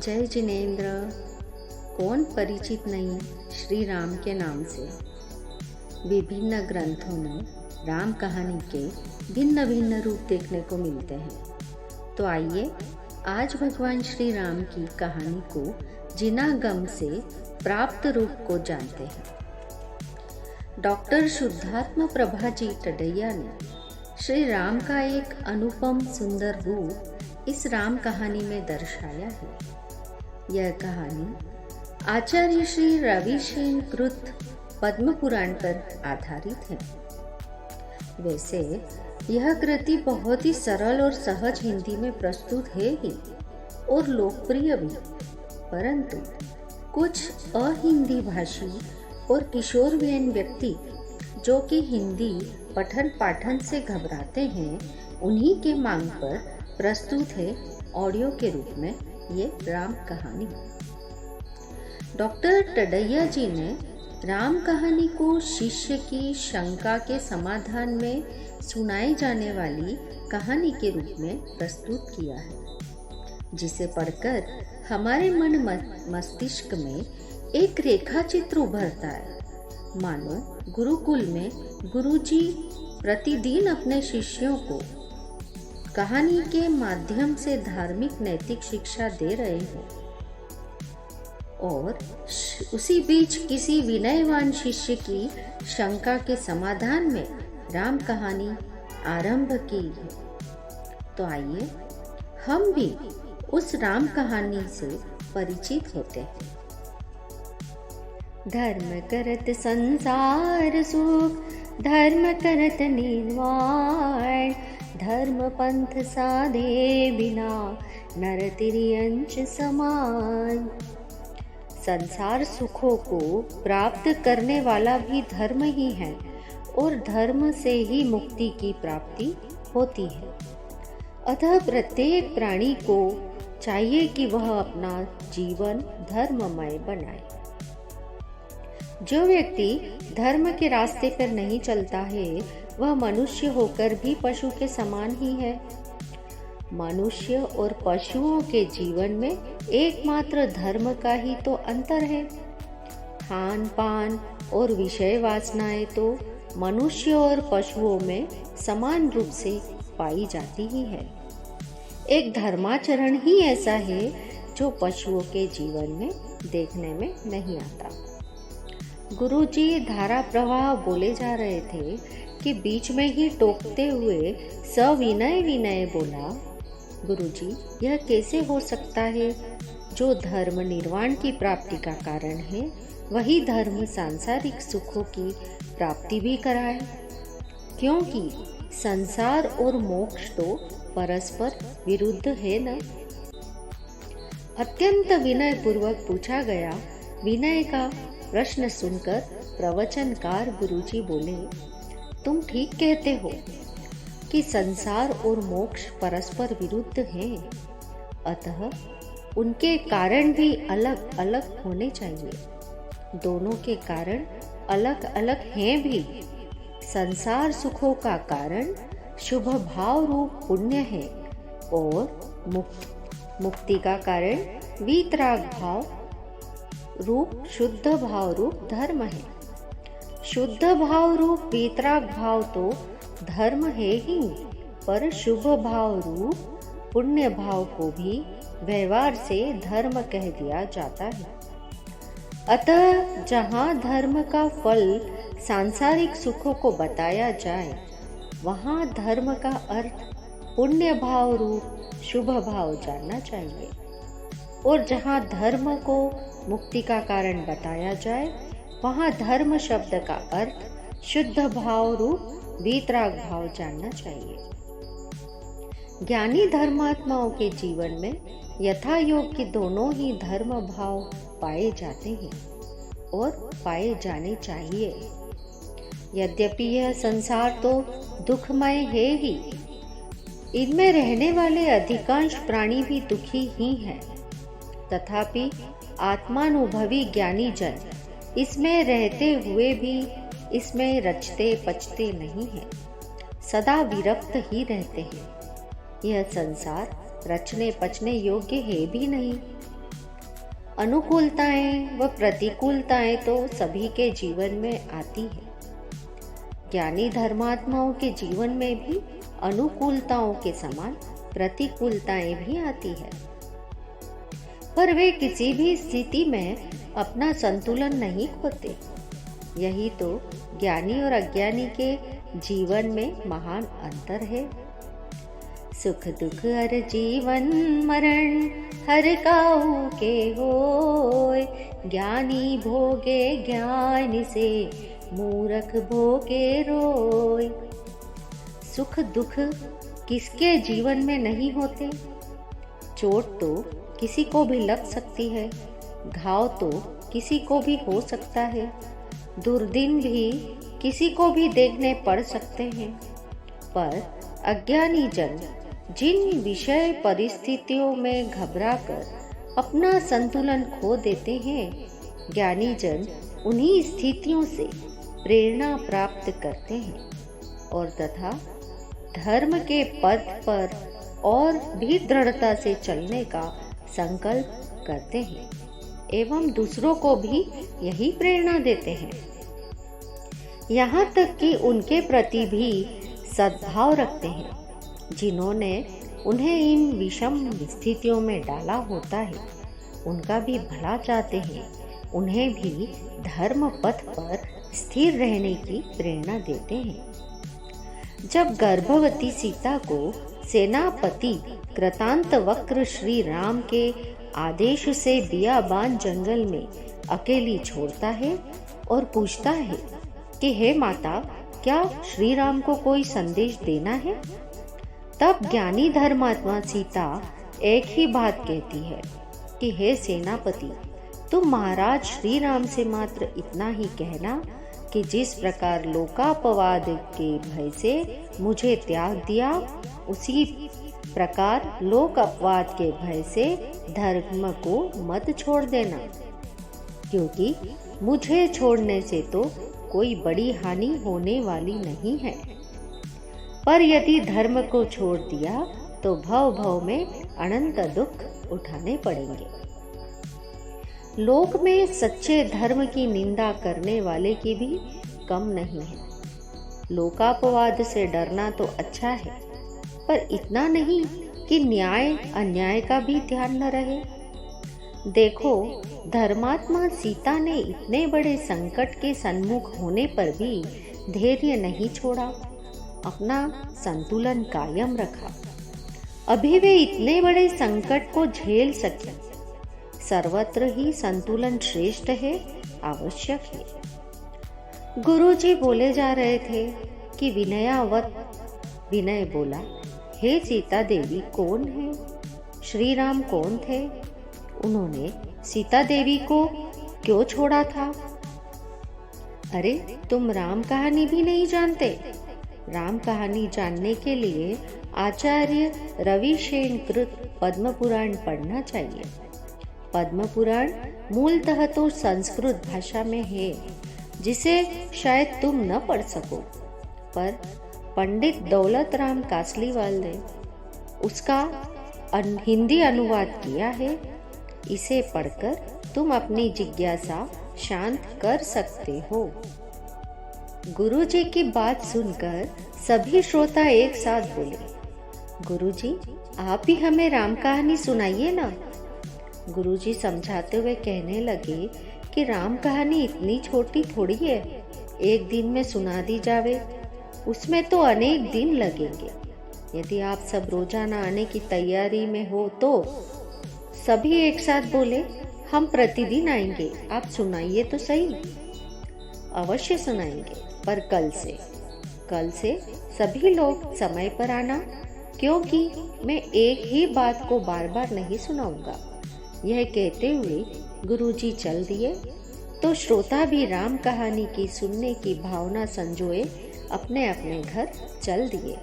जय जिनेन्द्र। कौन परिचित नहीं श्री राम के नाम से। विभिन्न ग्रंथों में राम कहानी के भिन्न भिन्न रूप देखने को मिलते हैं। तो आइए आज भगवान श्री राम की कहानी को जिना गम से प्राप्त रूप को जानते हैं। डॉक्टर शुद्धात्म प्रभा जी टडैया ने श्री राम का एक अनुपम सुंदर रूप इस राम कहानी में दर्शाया है। यह कहानी आचार्य श्री रविशेन कृत पद्म पुराण पर आधारित है। वैसे यह कृति बहुत ही सरल और सहज हिंदी में प्रस्तुत है ही और लोकप्रिय भी, परंतु कुछ अहिंदी भाषी और किशोरवयीन व्यक्ति जो कि हिंदी पठन पाठन से घबराते हैं, उन्हीं के मांग पर प्रस्तुत है ऑडियो के रूप में ये राम कहानी। डॉक्टर टडैया जी ने राम कहानी को शिष्य की शंका के समाधान में सुनाई जाने वाली कहानी के रूप में प्रस्तुत किया है, जिसे पढ़कर हमारे मन मस्तिष्क में एक रेखा चित्र उभरता है। मानो गुरुकुल में गुरुजी प्रतिदिन अपने शिष्यों को कहानी के माध्यम से धार्मिक नैतिक शिक्षा दे रहे हैं और उसी बीच किसी विनयवान शिष्य की शंका के समाधान में राम कहानी आरंभ की है। तो आइए हम भी उस राम कहानी से परिचित होते हैं। धर्म करत संसार सुख, धर्म करत निर्वाण, धर्म पंथ साधे बिना नर तिर्यंच समान। संसार सुखों को प्राप्त करने वाला भी धर्म ही है और धर्म से ही मुक्ति की प्राप्ति होती है। अतः प्रत्येक प्राणी को चाहिए कि वह अपना जीवन धर्ममय बनाए। जो व्यक्ति धर्म के रास्ते पर नहीं चलता है, वह मनुष्य होकर भी पशु के समान ही है। मनुष्य और पशुओं के जीवन में एकमात्र धर्म का ही तो अंतर है। खान पान और विषय वासनाएं तो मनुष्य और पशुओं में समान रूप से पाई जाती ही है। एक धर्माचरण ही ऐसा है जो पशुओं के जीवन में देखने में नहीं आता। गुरुजी धारा प्रवाह बोले जा रहे थे कि बीच में ही टोकते हुए सविनय विनय बोला, गुरुजी यह कैसे हो सकता है? जो धर्म निर्वाण की प्राप्ति का कारण है, वही धर्म सांसारिक सुखों की प्राप्ति भी कराए, क्योंकि संसार और मोक्ष तो परस्पर विरुद्ध है न। अत्यंत विनय पूर्वक पूछा गया विनय का प्रश्न सुनकर प्रवचनकार गुरुजी बोले, तुम ठीक कहते हो कि संसार और मोक्ष परस्पर विरुद्ध हैं, अतः उनके कारण भी अलग अलग होने चाहिए। दोनों के कारण अलग अलग हैं भी। संसार सुखों का कारण शुभ भाव रूप पुण्य है और मुक्ति का कारण वीतराग भाव रूप शुद्ध भाव रूप धर्म है। शुद्ध भाव रूप वीतराग भाव तो धर्म है ही, पर शुभ भाव रूप पुण्य भाव को भी व्यवहार से धर्म कह दिया जाता है। अतः जहाँ धर्म का फल सांसारिक सुखों को बताया जाए, वहाँ धर्म का अर्थ पुण्य भाव रूप शुभ भाव जानना चाहिए, और जहाँ धर्म को मुक्ति का कारण बताया जाए, वहाँ धर्म शब्द का अर्थ शुद्ध भाव रूप वीतराग भाव जानना चाहिए। ज्ञानी धर्मात्माओं के जीवन में यथा योग्य दोनों ही धर्म भाव पाए जाते हैं और पाए जाने चाहिए। यद्यपि यह संसार तो दुखमय है ही, इनमें रहने वाले अधिकांश प्राणी भी दुखी ही हैं, तथापि आत्मानुभवी ज्ञानी जन इसमें रहते हुए भी इसमें रचते पचते नहीं हैं, सदा विरक्त ही रहते हैं। यह संसार रचने पचने योग्य है भी नहीं। अनुकूलताएं व प्रतिकूलताएं तो सभी के जीवन में आती है। ज्ञानी धर्मात्माओं के जीवन में भी अनुकूलताओं के समान प्रतिकूलताएं भी आती है, पर वे किसी भी स्थिति में अपना संतुलन नहीं खोते। यही तो ज्ञानी और अज्ञानी के जीवन में महान अंतर है। सुख दुख हर जीवन मरण हर काहू के होय, ज्ञानी भोगे ज्ञान से मूर्ख भोगे रोय। सुख दुख किसके जीवन में नहीं होते? चोट तो किसी को भी लग सकती है, घाव तो किसी को भी हो सकता है, दुर्दिन भी किसी को भी देखने पड़ सकते हैं, पर अज्ञानी जन जिन विषय परिस्थितियों में घबराकर अपना संतुलन खो देते हैं, ज्ञानी जन उन्हीं स्थितियों से प्रेरणा प्राप्त करते हैं और तथा धर्म के पथ पर और भी दृढ़ता से चलने का संकल्प करते हैं एवं दूसरों को भी यही प्रेरणा देते हैं। यहाँ तक कि उनके प्रति भी सद्भाव रखते हैं, जिन्होंने उन्हें इन विषम स्थितियों में डाला होता है, उनका भी भला चाहते हैं, उन्हें भी धर्म पथ पर स्थिर रहने की प्रेरणा देते हैं। जब गर्भवती सीता को सेनापति कृतांतवक्र श्री राम के आदेश से बियाबान जंगल में अकेली छोड़ता है और पूछता है कि हे माता, क्या श्री राम को कोई संदेश देना है? तब ज्ञानी धर्मात्मा सीता एक ही बात कहती है कि हे सेनापति, तुम महाराज श्री राम से मात्र इतना ही कहना कि जिस प्रकार लोकापवाद के भय से मुझे त्याग दिया, उसी प्रकार लोक अपवाद के भय से धर्म को मत छोड़ देना, क्योंकि मुझे छोड़ने से तो कोई बड़ी हानि होने वाली नहीं है, पर यदि धर्म को छोड़ दिया तो भव भव में अनंत दुख उठाने पड़ेंगे। लोक में सच्चे धर्म की निंदा करने वाले की भी कम नहीं है। लोकापवाद से डरना तो अच्छा है, पर इतना नहीं कि न्याय अन्याय का भी ध्यान न रहे। देखो, धर्मात्मा सीता ने इतने बड़े संकट के सन्मुख होने पर भी धैर्य नहीं छोड़ा, अपना संतुलन कायम रखा। अभी वे इतने बड़े संकट को झेल सके। सर्वत्र ही संतुलन श्रेष्ठ है, आवश्यक है। गुरुजी बोले जा रहे थे कि विनयावत विनय बोला, हे सीता देवी कौन है? श्री राम कौन थे? उन्होंने सीता देवी को क्यों छोड़ा था? अरे, तुम राम कहानी भी नहीं जानते? राम कहानी जानने के लिए आचार्य रविशेन कृत पद्म पुराण पढ़ना चाहिए। पद्म पुराण मूलतः तो संस्कृत भाषा में है, जिसे शायद तुम न पढ़ सको, पर पंडित दौलत राम कासलीवाल ने उसका हिंदी अनुवाद किया है। इसे पढ़कर तुम अपनी जिज्ञासा शांत कर सकते हो। गुरुजी की बात सुनकर सभी श्रोता एक साथ बोले, गुरुजी, आप भी हमें राम कहानी सुनाइए ना। गुरुजी समझाते हुए कहने लगे कि राम कहानी इतनी छोटी थोड़ी है, एक दिन में सुना दी जावे, उसमें तो अनेक दिन लगेंगे। यदि आप सब रोजाना आने की तैयारी में हो तो। सभी एक साथ बोले, हम प्रतिदिन आएंगे, आप सुनाइए तो सही। अवश्य सुनाएंगे, पर कल से सभी लोग समय पर आना, क्योंकि मैं एक ही बात को बार बार नहीं सुनाऊंगा। यह कहते हुए गुरुजी चल दिए, तो श्रोता भी राम कहानी की सुनने की भावना संजोए अपने अपने घर चल दिए।